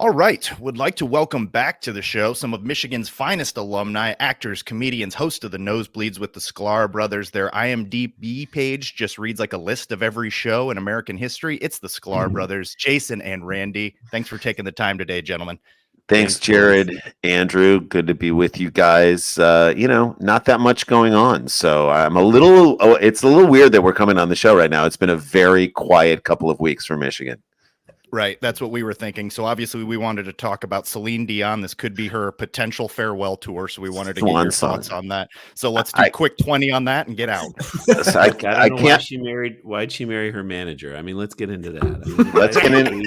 All right. Would like to welcome back to the show some of Michigan's finest alumni, actors, comedians, host of the Nosebleeds with the Sklar brothers. Their IMDb page just reads like a list of every show in American history. It's the Sklar brothers, Jason and Randy. Thanks for taking the time today, gentlemen. Thanks, Jared, Andrew. Good to be with you guys. Not that much going on. So it's a little weird that we're coming on the show right now. It's been a very quiet couple of weeks for Michigan. Right. That's what we were thinking. So obviously we wanted to talk about Celine Dion. This could be her potential farewell tour. So we wanted to get your thoughts on that. So let's do quick 20 on that and get out. I don't know why'd she marry her manager? I mean, let's get into that. I mean, let's get in.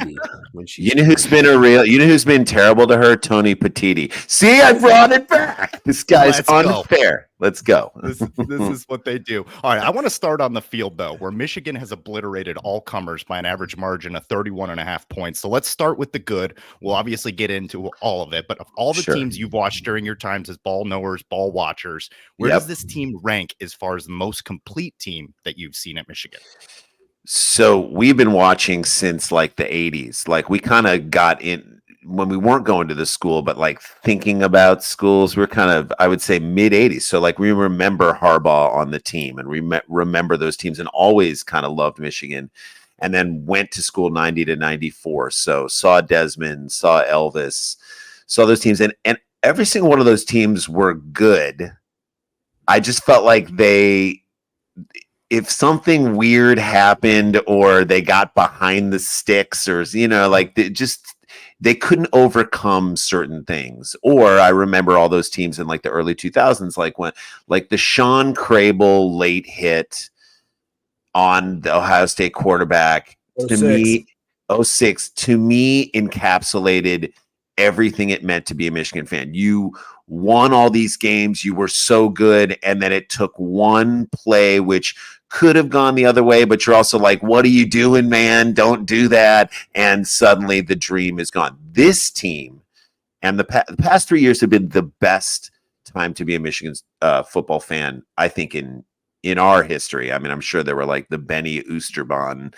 You know who's been terrible to her? Tony Petiti. See, I brought it back. This guy's unfair. Let's go. This is what they do. All right. I want to start on the field, though, where Michigan has obliterated all comers by an average margin of 31.5 points. So let's start with the good. We'll obviously get into all of it. But of all the teams you've watched during your times as ball knowers, ball watchers, where does this team rank as far as the most complete team that you've seen at Michigan? So we've been watching since like the 80s. Like we kind of got in when we weren't going to the school, but like thinking about schools, we're kind of, I would say, mid 80s. So like we remember Harbaugh on the team and remember those teams and always kind of loved Michigan, and then went to school 90 to 94. So saw Desmond, saw Elvis, saw those teams, and every single one of those teams were good. I just felt like if something weird happened or they got behind the sticks or, they couldn't overcome certain things. Or I remember all those teams in like the early 2000s, like the Sean Crable late hit on the Ohio State quarterback, 06 to me encapsulated everything it meant to be a Michigan fan. You won all these games. You were so good. And then it took one play, which could have gone the other way, but you're also like, what are you doing, man? Don't do that. And suddenly the dream is gone. This team and the past 3 years have been the best time to be a Michigan football fan, I think, in our history. I mean, I'm sure there were like the Benny Oosterbahn,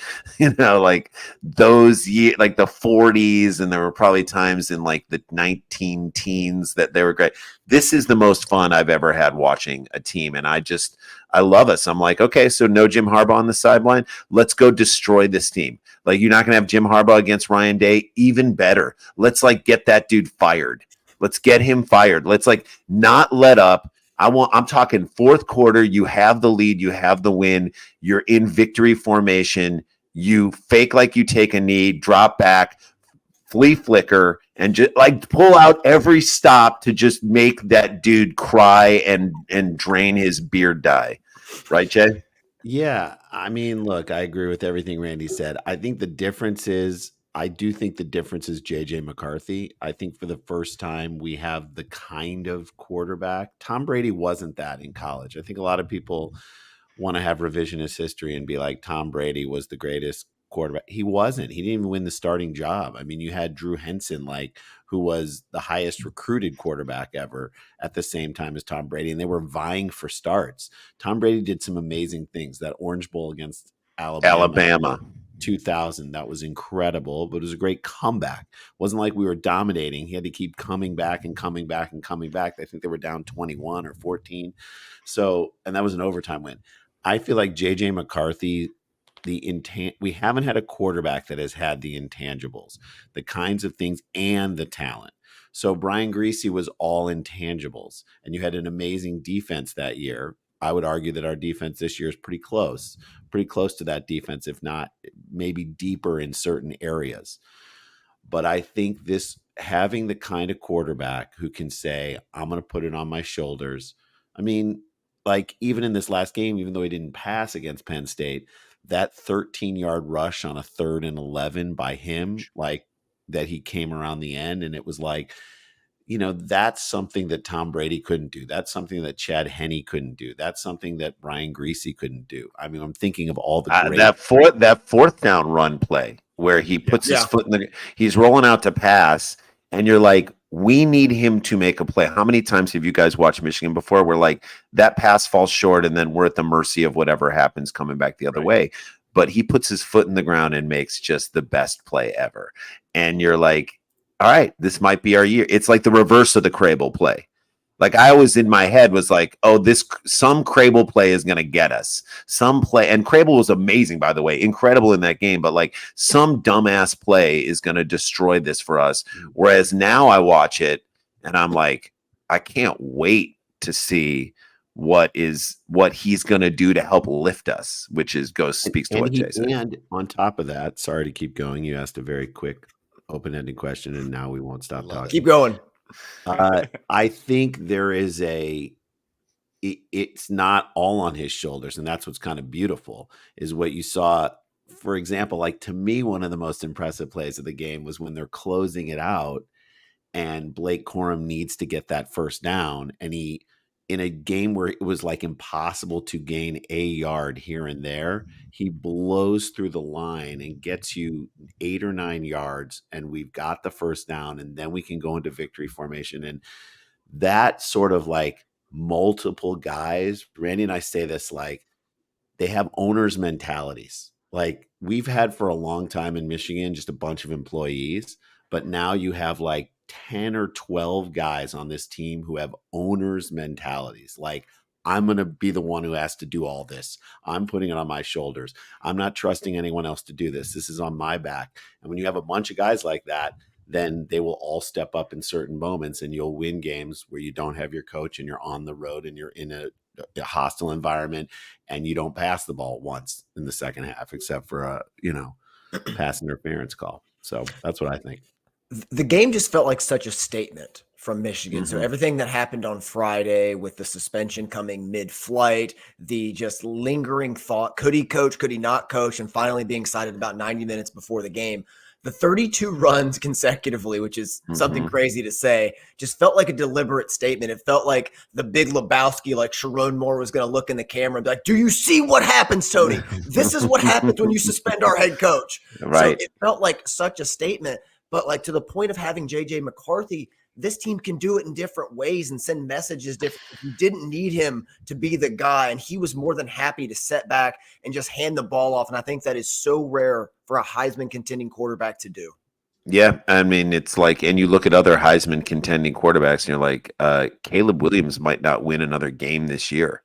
like those years, like the 40s, and there were probably times in like the 19 teens that they were great. This is the most fun I've ever had watching a team, and I love us. I'm like, okay, so no Jim Harbaugh on the sideline. Let's go destroy this team. Like, you're not going to have Jim Harbaugh against Ryan Day. Even better. Let's like get that dude fired. Let's get him fired. Let's like not let up. I'm talking fourth quarter. You have the lead. You have the win. You're in victory formation. You fake like you take a knee, drop back, flea flicker, and just like pull out every stop to just make that dude cry and drain his beard dye. Right, Jay? Yeah. I mean, look, I agree with everything Randy said. I think the difference is J.J. McCarthy. I think for the first time we have the kind of quarterback. Tom Brady wasn't that in college. I think a lot of people want to have revisionist history and be like, Tom Brady was the greatest quarterback. He wasn't. He didn't even win the starting job. I mean, you had Drew Henson, who was the highest recruited quarterback ever at the same time as Tom Brady, and they were vying for starts. Tom Brady did some amazing things. That Orange Bowl against Alabama. 2000, that was incredible, but it was a great comeback. It wasn't like we were dominating. He had to keep coming back and coming back and coming back. I think they were down 21 or 14. So, and that was an overtime win. I feel like J.J. McCarthy, we haven't had a quarterback that has had the intangibles, the kinds of things, and the talent. So Brian Griese was all intangibles, and you had an amazing defense that year. I would argue that our defense this year is pretty close to that defense, if not maybe deeper in certain areas. But I think having the kind of quarterback who can say, I'm going to put it on my shoulders. I mean, like even in this last game, even though he didn't pass against Penn State, that 13-yard rush on a 3rd and 11 by him, like that he came around the end, and it was like, that's something that Tom Brady couldn't do. That's something that Chad Henne couldn't do. That's something that Brian Griese couldn't do. I mean, I'm thinking of all the great that fourth down run play where he puts his foot in he's rolling out to pass, and you're like, we need him to make a play. How many times have you guys watched Michigan before where like that pass falls short and then we're at the mercy of whatever happens coming back the other way? But he puts his foot in the ground and makes just the best play ever. And you're like, all right, this might be our year. It's like the reverse of the Crable play. Like I always in my head was like, oh, some Crable play is going to get us. Some play, and Crable was amazing, by the way, incredible in that game. But like some dumbass play is going to destroy this for us. Whereas now I watch it and I'm like, I can't wait to see what he's going to do to help lift us, which speaks to what Jay said. And on top of that, sorry to keep going. You asked a very quick, open-ended question, and now we won't stop talking. Keep going. I think there is it's not all on his shoulders, and that's what's kind of beautiful is what you saw. For example, like to me, one of the most impressive plays of the game was when they're closing it out and Blake Corum needs to get that first down, and he, in a game where it was like impossible to gain a yard here and there, he blows through the line and gets you 8 or 9 yards, and we've got the first down, and then we can go into victory formation. And that sort of like multiple guys, Randy and I say this, like they have owners' mentalities. Like we've had for a long time in Michigan, just a bunch of employees, but now you have like 10 or 12 guys on this team who have owners' mentalities. Like, I'm going to be the one who has to do all this. I'm putting it on my shoulders. I'm not trusting anyone else to do this. This is on my back. And when you have a bunch of guys like that, then they will all step up in certain moments and you'll win games where you don't have your coach and you're on the road and you're in a hostile environment and you don't pass the ball once in the second half, except for a, pass interference call. So that's what I think. The game just felt like such a statement from Michigan. So everything that happened on Friday with the suspension coming mid-flight, the just lingering thought, could he coach, could he not coach, and finally being cited about 90 minutes before the game. The 32 runs consecutively, which is something crazy to say, just felt like a deliberate statement. It felt like the Big Lebowski, like Sharon Moore was going to look in the camera and be like, do you see what happens, Tony? This is what happens when you suspend our head coach. Right. So it felt like such a statement. But like to the point of having JJ McCarthy, this team can do it in different ways and send messages different. You didn't need him to be the guy, and he was more than happy to set back and just hand the ball off. And I think that is so rare for a Heisman contending quarterback to do. Yeah, I mean, it's like, and you look at other Heisman contending quarterbacks, and you're like, Caleb Williams might not win another game this year.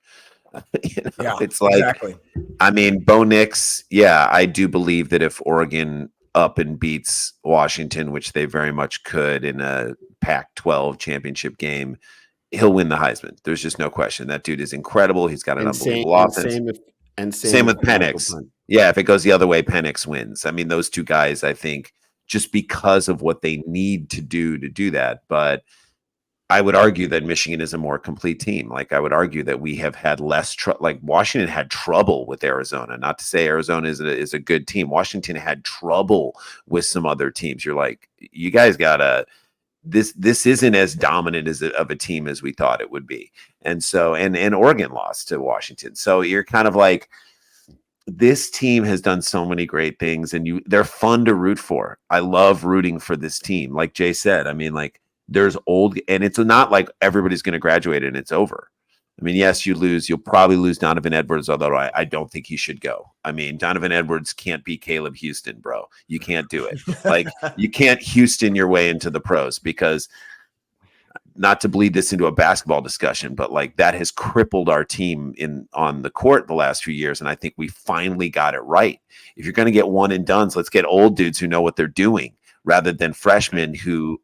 It's like, exactly. I mean, Bo Nix, I do believe that if Oregon up and beats Washington, which they very much could in a Pac-12 championship game, he'll win the Heisman. There's just no question. That dude is incredible. He's got an unbelievable offense. Same with Penix. Yeah, if it goes the other way, Penix wins. I mean, those two guys, I think, just because of what they need to do that. But I would argue that Michigan is a more complete team. Like I would argue that we have had less like Washington had trouble with Arizona. Not to say Arizona is a good team. Washington had trouble with some other teams. You're like, you guys gotta. This isn't as dominant of a team as we thought it would be. And so and Oregon lost to Washington. So you're kind of like, this team has done so many great things, and they're fun to root for. I love rooting for this team. Like Jay said, I mean, like. There's old, and it's not like everybody's going to graduate and it's over. I mean, yes, you'll probably lose Donovan Edwards, although I don't think he should go. I mean, Donovan Edwards can't be Caleb Houston, bro. You can't do it. Like, you can't Houston your way into the pros, because not to bleed this into a basketball discussion, but like that has crippled our team on the court the last few years. And I think we finally got it right. If you're going to get one and dones, let's get old dudes who know what they're doing, rather than freshmen who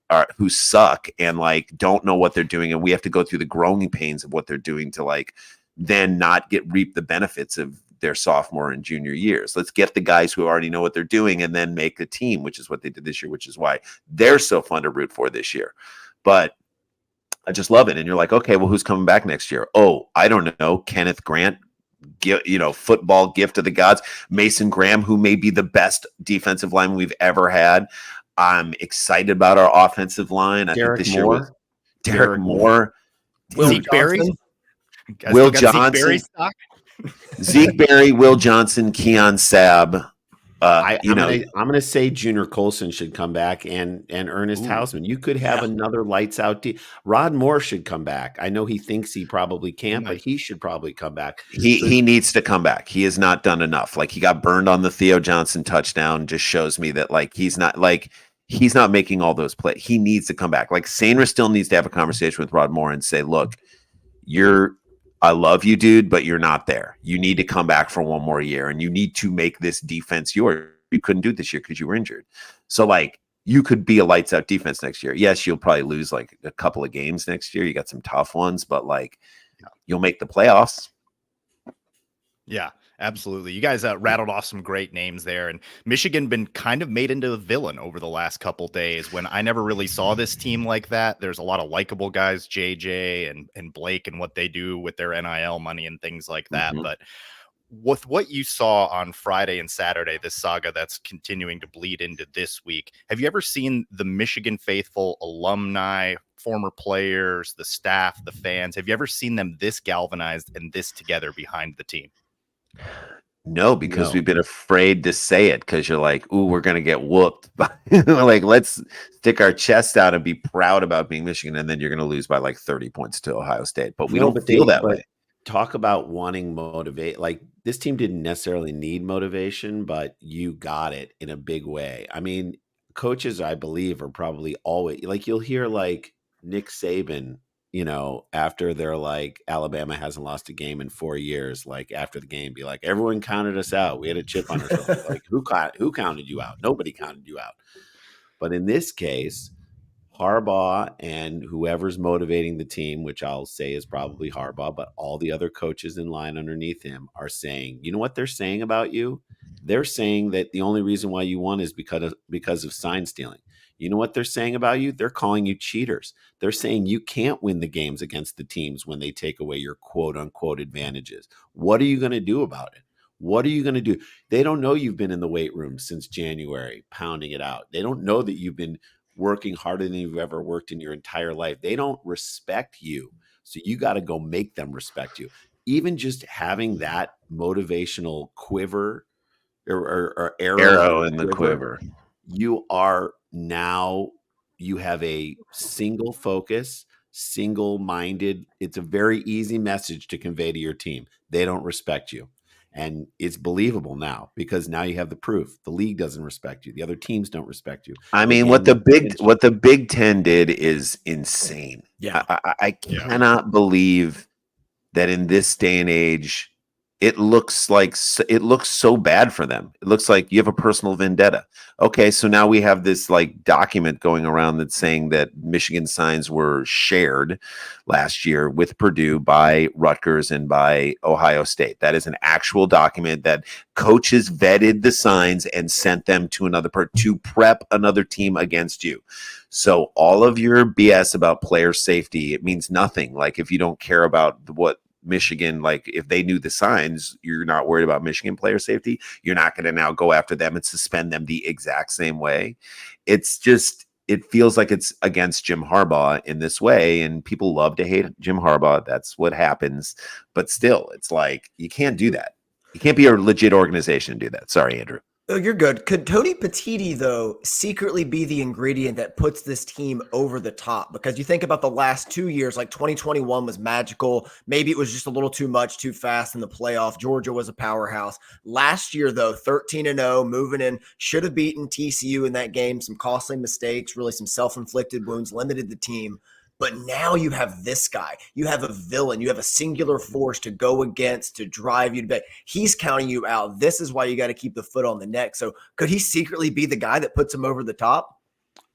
suck and like don't know what they're doing, and we have to go through the growing pains of what they're doing to like then not reap the benefits of their sophomore and junior years. Let's get the guys who already know what they're doing and then make the team, which is what they did this year, which is why they're so fun to root for this year. But I just love it. And you're like, okay, well, who's coming back next year? Oh, I don't know. Kenneth Grant, football gift of the gods. Mason Graham, who may be the best defensive lineman we've ever had. I'm excited about our offensive line. I think this year was Derek Moore, Zeke Berry, Will Johnson, Zeke Berry, Will Johnson, Keon Sabb. I'm going to say Junior Colson should come back and Ernest Hausman. You could have another lights out team. Rod Moore should come back. I know he thinks he probably can't, but he should probably come back. He needs to come back. He has not done enough. Like, he got burned on the Theo Johnson touchdown. Just shows me that like he's not like. he's not making all those plays. He needs to come back. Like Sainris still needs to have a conversation with Rod Moore and say, look, I love you, dude, but you're not there. You need to come back for one more year, and you need to make this defense yours. You couldn't do it this year because you were injured. So, like, you could be a lights out defense next year. Yes, you'll probably lose like a couple of games next year. You got some tough ones, but like, you'll make the playoffs. Yeah, absolutely. You guys rattled off some great names there, and Michigan been kind of made into a villain over the last couple days when I never really saw this team like that. There's a lot of likable guys, JJ and Blake, and what they do with their NIL money and things like that. Mm-hmm. But with what you saw on Friday and Saturday, this saga that's continuing to bleed into this week, have you ever seen the Michigan faithful, alumni, former players, the staff, the fans? Have you ever seen them this galvanized and this together behind the team? No, because we've been afraid to say it because you're like, ooh, we're going to get whooped. Like, let's stick our chest out and be proud about being Michigan. And then you're going to lose by like 30 points to Ohio State. But we don't feel that way. Talk about wanting motivate. Like, this team didn't necessarily need motivation, but you got it in a big way. I mean, coaches, I believe, are probably always like, you'll hear like Nick Saban, you know, after they're like, Alabama hasn't lost a game in 4 years, like after the game, be like, everyone counted us out. We had a chip on our shoulder. Like, who counted you out? Nobody counted you out. But in this case, Harbaugh and whoever's motivating the team, which I'll say is probably Harbaugh, but all the other coaches in line underneath him are saying, you know what they're saying about you? They're saying that the only reason why you won is because of sign stealing. You know what they're saying about you? They're calling you cheaters. They're saying you can't win the games against the teams when they take away your quote unquote advantages. What are you going to do about it? What are you going to do? They don't know you've been in the weight room since January, pounding it out. They don't know that you've been working harder than you've ever worked in your entire life. They don't respect you. So you got to go make them respect you. Even just having that motivational quiver or Arrow in the quiver. You have a single focus, single-minded. It's a very easy message to convey to your team. They don't respect you. And it's believable now because now you have the proof. The league doesn't respect you. The other teams don't respect you. I mean, what the Big Ten did is insane. Yeah. I cannot believe that in this day and age, it looks so bad for them. It looks like you have a personal vendetta. Okay, so now we have this like document going around that's saying that Michigan signs were shared last year with Purdue by Rutgers and by Ohio State. That is an actual document that coaches vetted the signs and sent them to another to prep another team against you. So all of your BS about player safety, it means nothing. Like if you don't care about what Michigan, like if they knew the signs, you're not worried about Michigan player safety. You're not going to now go after them and suspend them the exact same way. It's just, it feels like it's against Jim Harbaugh in this way. And people love to hate Jim Harbaugh. That's what happens. But still, it's like, you can't do that. You can't be a legit organization and do that. Sorry, Andrew. Oh, you're good. Could Tony Petitti, though, secretly be the ingredient that puts this team over the top? Because you think about the last 2 years, like 2021 was magical. Maybe it was just a little too much, too fast in the playoff. Georgia was a powerhouse. Last year, though, 13-0, moving in, should have beaten TCU in that game. Some costly mistakes, really some self-inflicted wounds, limited the team. But now you have this guy. You have a villain. You have a singular force to go against, to drive you to bed. He's counting you out. This is why you got to keep the foot on the neck. So could he secretly be the guy that puts him over the top?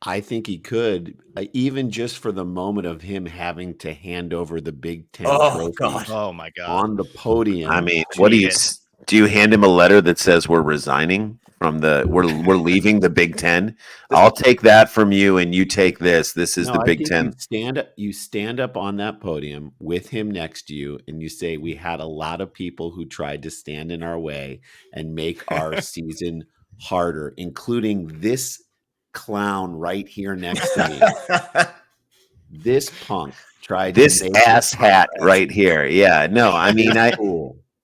I think he could, even just for the moment of him having to hand over the Big Ten trophy Oh, my God. on the podium. I mean, what do you hand him a letter that says we're resigning from we're leaving the Big Ten? I'll take that from you and you take this. This is the Big Ten. You stand up on that podium with him next to you and you say, we had a lot of people who tried to stand in our way and make our season harder, including this clown right here next to me. This punk tried this to ass hat right here. Yeah, no, I mean,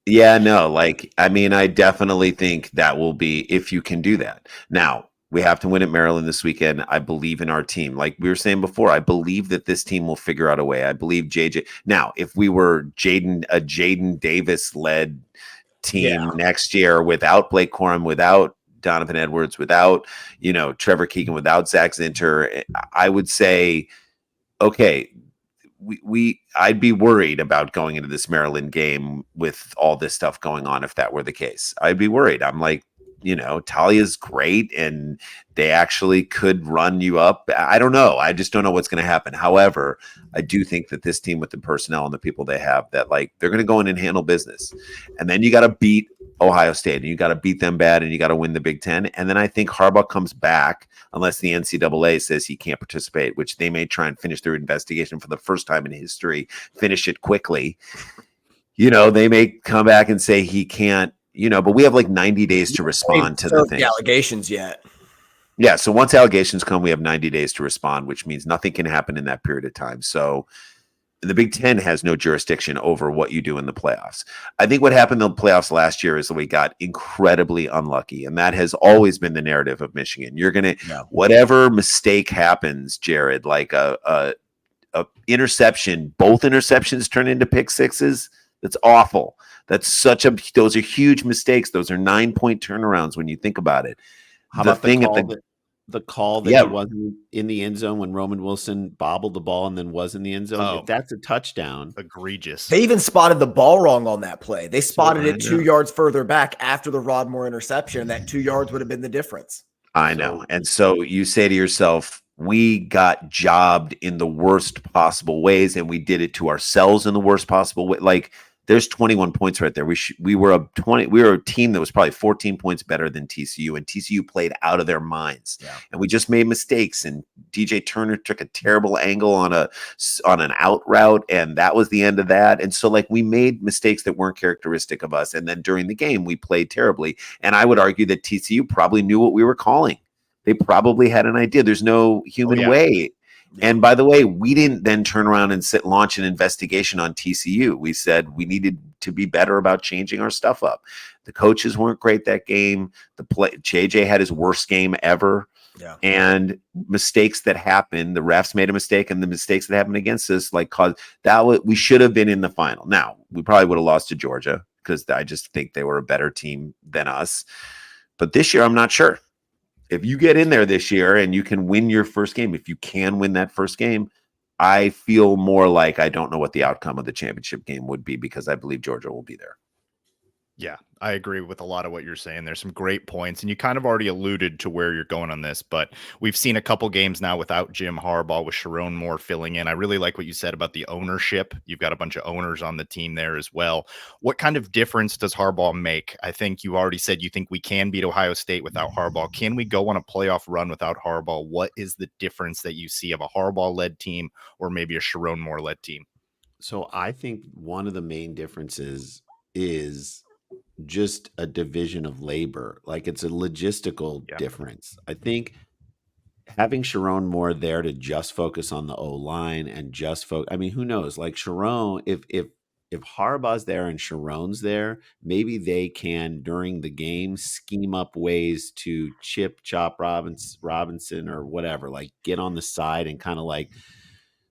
yeah, no, like, I mean, I definitely think that will be, if you can do that. Now, we have to win at Maryland this weekend. I believe in our team. Like we were saying before, I believe that this team will figure out a way. I believe JJ. Now, if we were a Jaden Davis-led team next year without Blake Corum, without Donovan Edwards, without, Trevor Keegan, without Zach Zinter, I would say, okay, I'd be worried about going into this Maryland game with all this stuff going on if that were the case. I'd be worried. I'm like, Talia's great and they actually could run you up. I don't know. I just don't know what's going to happen. However, I do think that this team with the personnel and the people they have, that like they're going to go in and handle business. And then you got to beat Ohio State and you got to beat them bad and you got to win the Big Ten. And then I think Harbaugh comes back unless the NCAA says he can't participate, which they may try and finish their investigation for the first time in history, finish it quickly. They may come back and say he can't, but we have like 90 days to respond to the thing. Allegations yet. Yeah. So once allegations come, we have 90 days to respond, which means nothing can happen in that period of time. So the Big Ten has no jurisdiction over what you do in the playoffs. I think what happened in the playoffs last year is that we got incredibly unlucky. And that has always been the narrative of Michigan. You're going to, whatever mistake happens, Jared, like a interception, both interceptions turn into pick sixes. That's awful. Those are huge mistakes. Those are 9-point turnarounds when you think about it. How about the call that he wasn't in the end zone when Roman Wilson bobbled the ball and then was in the end zone? If that's a touchdown. Egregious. They even spotted the ball wrong on that play. They spotted it 2 yards further back after the Rodmore interception. That 2 yards would have been the difference. I know. And so you say to yourself, we got jobbed in the worst possible ways, and we did it to ourselves in the worst possible way. Like, there's 21 points right there. We were a team that was probably 14 points better than TCU, and TCU played out of their minds. Yeah. And we just made mistakes. And DJ Turner took a terrible angle on an out route, and that was the end of that. And so, like, we made mistakes that weren't characteristic of us. And then during the game, we played terribly. And I would argue that TCU probably knew what we were calling. They probably had an idea. There's no human way. And by the way, we didn't then turn around and launch an investigation on TCU. We said we needed to be better about changing our stuff up. The coaches weren't great that game. JJ had his worst game ever. Yeah. And mistakes that happened, the refs made a mistake, and the mistakes that happened against us, we should have been in the final. Now, we probably would have lost to Georgia because I just think they were a better team than us. But this year, I'm not sure. If you get in there this year and you can win your first game, if you can win that first game, I feel more like I don't know what the outcome of the championship game would be because I believe Georgia will be there. Yeah, I agree with a lot of what you're saying. There's some great points, and you kind of already alluded to where you're going on this, but we've seen a couple games now without Jim Harbaugh, with Sharon Moore filling in. I really like what you said about the ownership. You've got a bunch of owners on the team there as well. What kind of difference does Harbaugh make? I think you already said you think we can beat Ohio State without Harbaugh. Can we go on a playoff run without Harbaugh? What is the difference that you see of a Harbaugh-led team or maybe a Sharon Moore-led team? So I think one of the main differences is just a division of labor. Like, it's a logistical difference. I think having Sharon Moore there to just focus on the O-line and who knows? Like, Sharon, if Harbaugh's there and Sharon's there, maybe they can, during the game, scheme up ways to chop Robinson or whatever, like get on the side and kind of like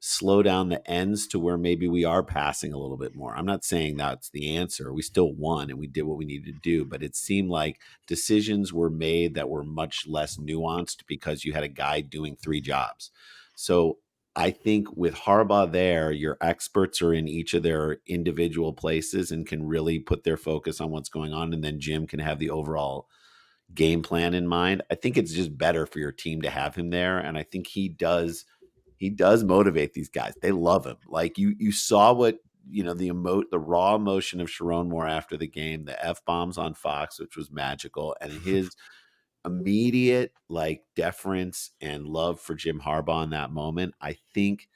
slow down the ends to where maybe we are passing a little bit more. I'm not saying that's the answer. We still won and we did what we needed to do, but it seemed like decisions were made that were much less nuanced because you had a guy doing 3 jobs. So I think with Harbaugh there, your experts are in each of their individual places and can really put their focus on what's going on. And then Jim can have the overall game plan in mind. I think it's just better for your team to have him there. And I think he does motivate these guys. They love him. Like you saw what, the raw emotion of Sharon Moore after the game, the F-bombs on Fox, which was magical, and his immediate deference and love for Jim Harbaugh in that moment. I think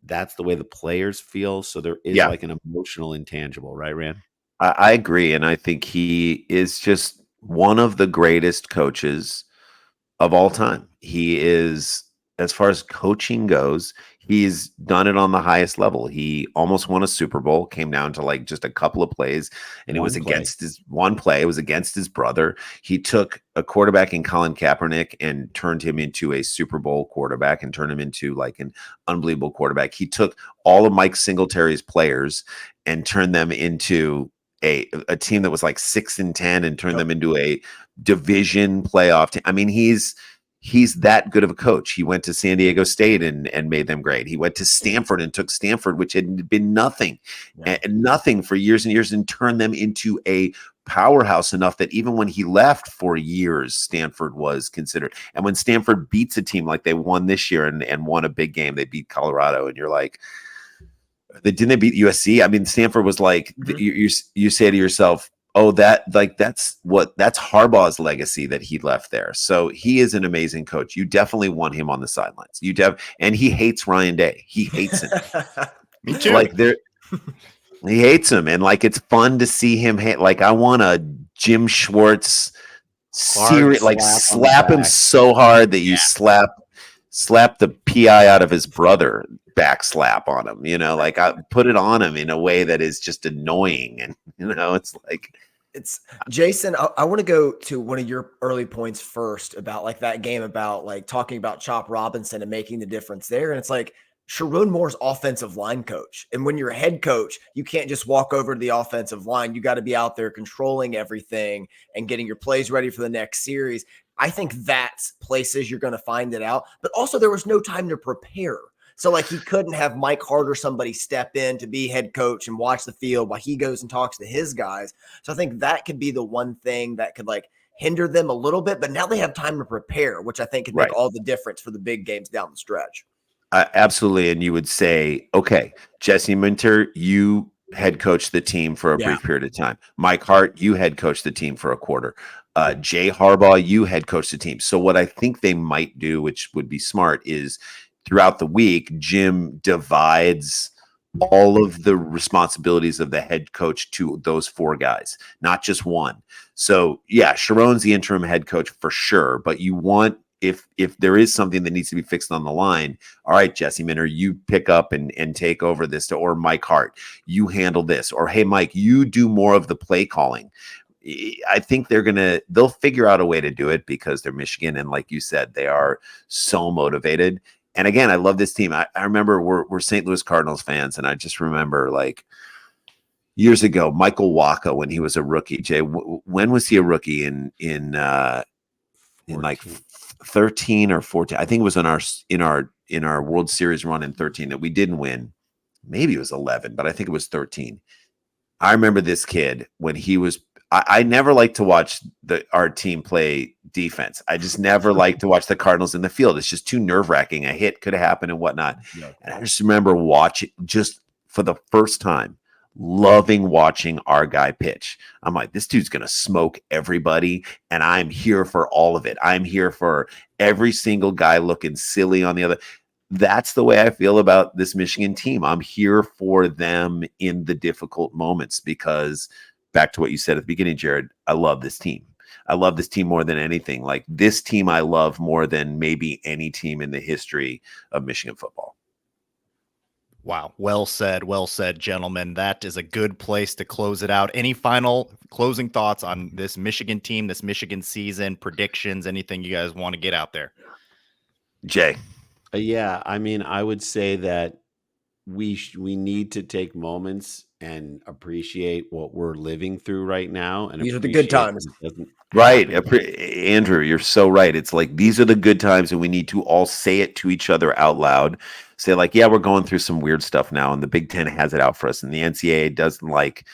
that's the way the players feel. So there is an emotional intangible, right, Rand? I agree. And I think he is just one of the greatest coaches of all time. He is, as far as coaching goes, he's done it on the highest level. He almost won a Super Bowl, came down to just a couple of plays, and it was against his one play. It was against his brother. He took a quarterback in Colin Kaepernick and turned him into a Super Bowl quarterback and turned him into an unbelievable quarterback. He took all of Mike Singletary's players and turned them into a team that was like 6-10 and turned them into a division playoff team. I mean, he's that good of a coach. He went to San Diego State and made them great. He went to Stanford and took Stanford, which had been nothing and nothing for years and years, and turned them into a powerhouse enough that even when he left for years, Stanford was considered. And when Stanford beats a team like they won this year and won a big game, they beat Colorado, and you're like, didn't they beat USC? I mean, Stanford was like, you say to yourself, oh, that's Harbaugh's legacy that he left there. So he is an amazing coach. You definitely want him on the sidelines. And he hates Ryan Day. He hates him. Me too. Like he hates him, and like it's fun to see him hate. Like I want a Jim Schwartz series, like slap him so hard that you slap the PI out of his brother, back slap on him, like I put it on him in a way that is just annoying. And, it's like, it's Jason. I want to go to one of your early points first about like that game, about like talking about Chop Robinson and making the difference there. And it's like Sharon Moore's offensive line coach. And when you're a head coach, you can't just walk over to the offensive line. You got to be out there controlling everything and getting your plays ready for the next series. I think that's places you're going to find it out. But also there was no time to prepare. So like he couldn't have Mike Hart or somebody step in to be head coach and watch the field while he goes and talks to his guys. So I think that could be the one thing that could like hinder them a little bit. But now they have time to prepare, which I think could make all the difference for the big games down the stretch. Absolutely. And you would say, okay, Jesse Minter, you head coach the team for a brief period of time. Mike Hart, you head coach the team for a quarter. Jay Harbaugh, you head coach the team. So what I think they might do, which would be smart, is throughout the week, Jim divides all of the responsibilities of the head coach to those four guys, not just one. So yeah, Sharon's the interim head coach for sure, but you want, if there is something that needs to be fixed on the line, all right, Jesse Minter, you pick up and take over this, or Mike Hart, you handle this, or hey, Mike, you do more of the play calling. I think they'll figure out a way to do it because they're Michigan. And like you said, they are so motivated. And again, I love this team. I remember we're St. Louis Cardinals fans. And I just remember like years ago, Michael Waka, when he was a rookie, Jay, when was he a rookie in like 13 or 14? I think it was in our World Series run in 13 that we didn't win. Maybe it was 11, but I think it was 13. I remember this kid when he was, I never liked to watch our team play defense. I just never liked to watch the Cardinals in the field. It's just too nerve-wracking. A hit could have happened and whatnot. Yeah. And I just remember watching, just for the first time, loving watching our guy pitch. I'm like, this dude's going to smoke everybody, and I'm here for all of it. I'm here for every single guy looking silly on the other. That's the way I feel about this Michigan team. I'm here for them in the difficult moments because, back to what you said at the beginning, Jared, I love this team. I love this team more than anything. Like, this team I love more than maybe any team in the history of Michigan football. Wow. Well said, gentlemen. That is a good place to close it out. Any final closing thoughts on this Michigan team, this Michigan season, predictions, anything you guys want to get out there? Jay? Yeah, I mean, I would say that we need to take moments and appreciate what we're living through right now. And these are the good times. Right. Andrew, you're so right. It's like, these are the good times, and we need to all say it to each other out loud. Say like, yeah, we're going through some weird stuff now, and the Big Ten has it out for us, and the NCAA doesn't like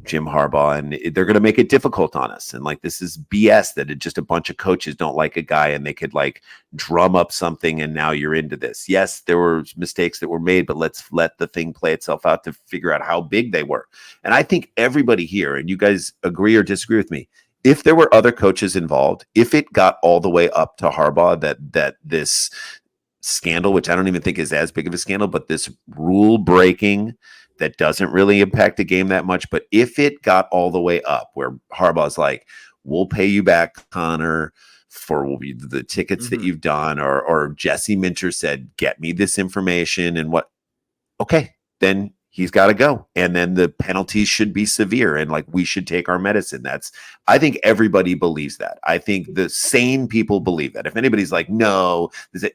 Jim Harbaugh, and they're going to make it difficult on us. And like, this is BS that just a bunch of coaches don't like a guy and they could like drum up something, and now you're into this. Yes, there were mistakes that were made, but let's let the thing play itself out to figure out how big they were. And I think everybody here, and you guys agree or disagree with me, if there were other coaches involved, if it got all the way up to Harbaugh, that this scandal, which I don't even think is as big of a scandal, but this rule breaking that doesn't really impact the game that much. But if it got all the way up where Harbaugh's like, we'll pay you back, Connor, for the tickets that you've done, or Jesse Minter said, get me this information and what, okay, then he's got to go. And then the penalties should be severe, and like, we should take our medicine. I think everybody believes that. I think the sane people believe that. If anybody's like, no,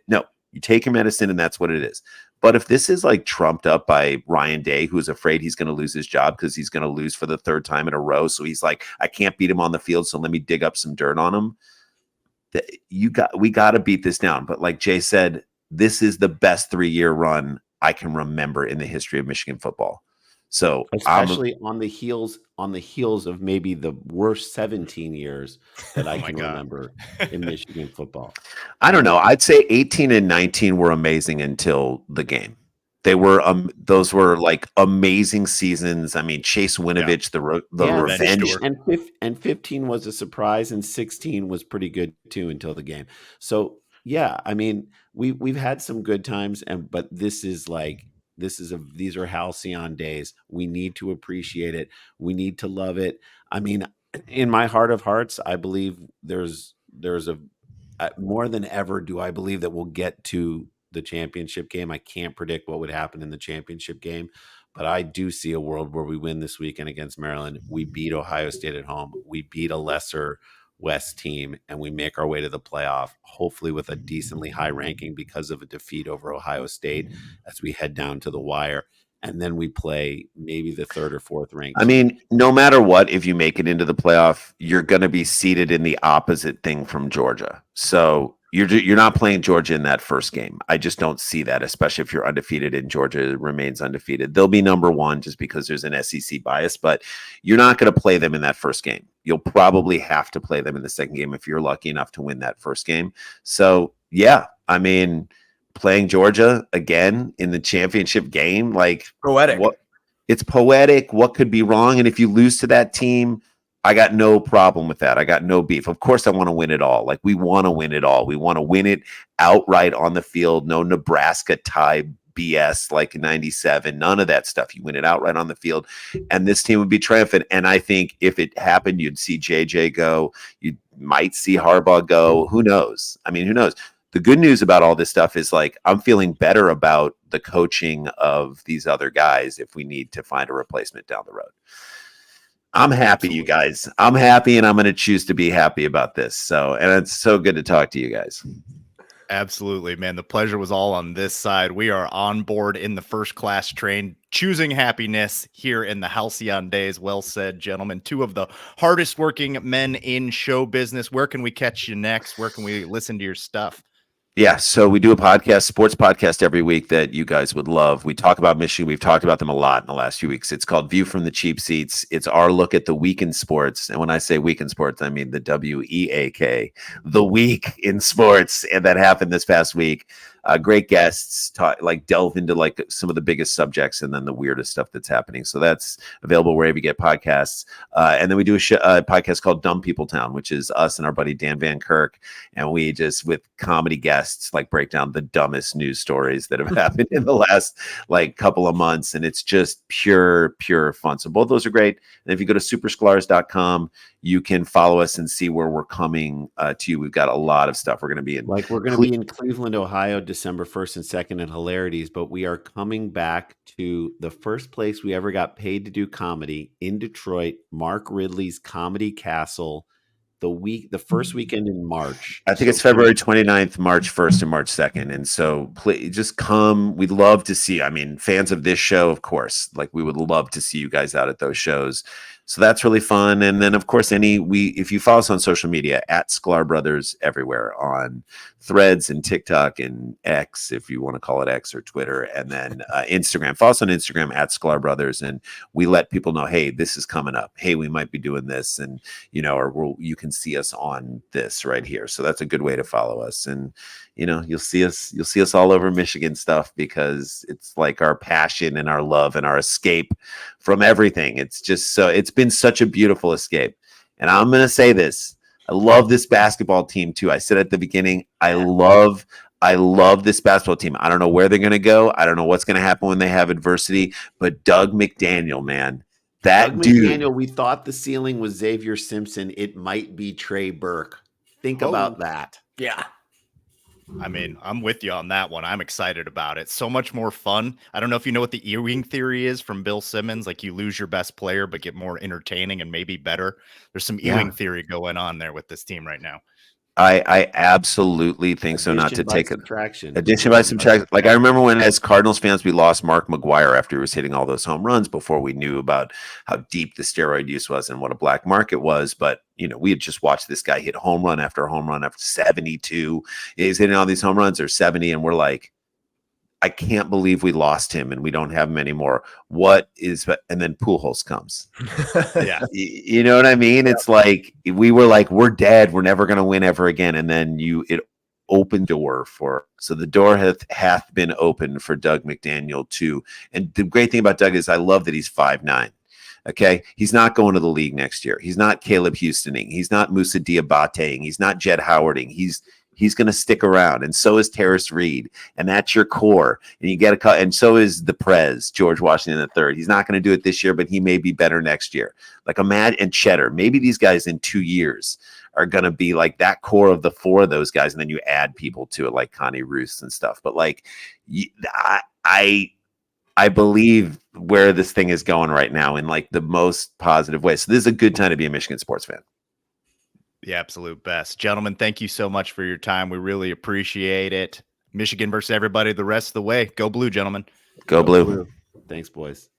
no, you take your medicine and that's what it is. But if this is like trumped up by Ryan Day, who's afraid he's going to lose his job because he's going to lose for the third time in a row, so he's like, I can't beat him on the field, so let me dig up some dirt on him. We got to beat this down. But like Jay said, this is the best 3-year run I can remember in the history of Michigan football. So especially on the heels of maybe the worst 17 years that I can remember in Michigan football. I don't know. I'd say 18 and 19 were amazing until the game. They were those were like amazing seasons. I mean, Chase Winovich, the revenge, and 15 was a surprise, and 16 was pretty good too until the game. So yeah, I mean, we've had some good times, but these are halcyon days. We need to appreciate it. We need to love it. I mean, in my heart of hearts, I believe there's a more than ever do I believe that we'll get to the championship game. I can't predict what would happen in the championship game, but I do see a world where we win this weekend against Maryland. We beat Ohio State at home. We beat a lesser West team, and we make our way to the playoff, hopefully with a decently high ranking because of a defeat over Ohio State as we head down to the wire. And then we play maybe the third or fourth ranked. I mean, no matter what, if you make it into the playoff, you're going to be seated in the opposite thing from Georgia. So you're not playing Georgia in that first game. I just don't see that, especially if you're undefeated and Georgia remains undefeated. They'll be number one just because there's an SEC bias, but you're not going to play them in that first game. You'll probably have to play them in the second game if you're lucky enough to win that first game. So, yeah, I mean, playing Georgia again in the championship game, like poetic. It's poetic. What could be wrong? And if you lose to that team, I got no problem with that. I got no beef. Of course, I want to win it all. Like, we want to win it all. We want to win it outright on the field. No Nebraska tie BS like in 97. None of that stuff. You win it outright on the field, and this team would be triumphant. And I think if it happened, you'd see JJ go. You might see Harbaugh go. Who knows? I mean, who knows? The good news about all this stuff is, like, I'm feeling better about the coaching of these other guys if we need to find a replacement down the road. I'm happy, you guys. I'm happy, and I'm going to choose to be happy about this. So, and it's so good to talk to you guys. Absolutely, man. The pleasure was all on this side. We are on board in the first class train, choosing happiness here in the halcyon days. Well said, gentlemen. Two of the hardest working men in show business. Where can we catch you next? Where can we listen to your stuff? Yeah, so we do a podcast, sports podcast every week that you guys would love. We talk about Michigan. We've talked about them a lot in the last few weeks. It's called View from the Cheap Seats. It's our look at the week in sports. And when I say week in sports, I mean the WEAK, the week in sports. And that happened this past week. Great guests, delve into like some of the biggest subjects and then the weirdest stuff that's happening. So that's available wherever you get podcasts. And then we do a podcast called Dumb People Town, which is us and our buddy Dan Van Kirk. And we just, with comedy guests, like break down the dumbest news stories that have happened in the last like couple of months. And it's just pure fun. So both those are great. And if you go to supersklars.com, you can follow us and see where we're coming to you. We've got a lot of stuff. We're going to be in Cleveland, Ohio, December 1st and 2nd at Hilarities, but we are coming back to the first place we ever got paid to do comedy in Detroit, Mark Ridley's Comedy Castle, the first weekend in March. I think it's February 29th, March 1st, and March 2nd. And so please just come. We'd love to see, I mean, fans of this show, of course, like we would love to see you guys out at those shows. So that's really fun. And then, of course, if you follow us on social media, at Sklar Brothers everywhere, on Threads and TikTok and X, if you want to call it X, or Twitter, and then Instagram. Follow us on Instagram at Sklar Brothers, and we let people know, hey, this is coming up. Hey, we might be doing this, and you can see us on this right here. So that's a good way to follow us. And you'll see us all over Michigan stuff, because it's like our passion and our love and our escape from everything. It's been such a beautiful escape. And I'm going to say this. I love this basketball team too. I said at the beginning, I love this basketball team. I don't know where they're going to go. I don't know what's going to happen when they have adversity, but Doug McDaniel, man, that dude. McDaniel, we thought the ceiling was Xavier Simpson. It might be Trey Burke. Think about that. Yeah. I mean, I'm with you on that one. I'm excited about it. So much more fun. I don't know if you know what the Ewing theory is from Bill Simmons. Like, you lose your best player, but get more entertaining and maybe better. There's some Ewing theory going on there with this team right now. I absolutely think so. Not to Addition by take it. subtraction. Addition by subtraction. Like I remember when, as Cardinals fans, we lost Mark McGuire after he was hitting all those home runs before we knew about how deep the steroid use was and what a black market was. But we had just watched this guy hit home run after home run after 72. He's hitting all these home runs or 70, and we're like, I can't believe we lost him and we don't have him anymore. What is? And then Pujols comes. Yeah. You know what I mean? Yeah. It's like we were like, we're dead. We're never going to win ever again. And then it opened door for. So the door hath been opened for Doug McDaniel too. And the great thing about Doug is I love that he's 5'9". Okay, he's not going to the league next year. He's not Caleb Houstoning. He's not Musa Diabateing. He's not Jed Howarding. He's going to stick around, and so is Terrace Reed, and that's your core. And you get a cut, and so is the Prez, George Washington III. He's not going to do it this year, but he may be better next year. Like Ahmad and Cheddar, maybe these guys in 2 years are going to be like that core of the four of those guys, and then you add people to it like Connie Roos and stuff. But like, I believe where this thing is going right now in like the most positive way. So this is a good time to be a Michigan sports fan. The absolute best. Gentlemen, thank you so much for your time. We really appreciate it. Michigan versus everybody the rest of the way. Go blue, gentlemen. Go blue. Thanks, boys.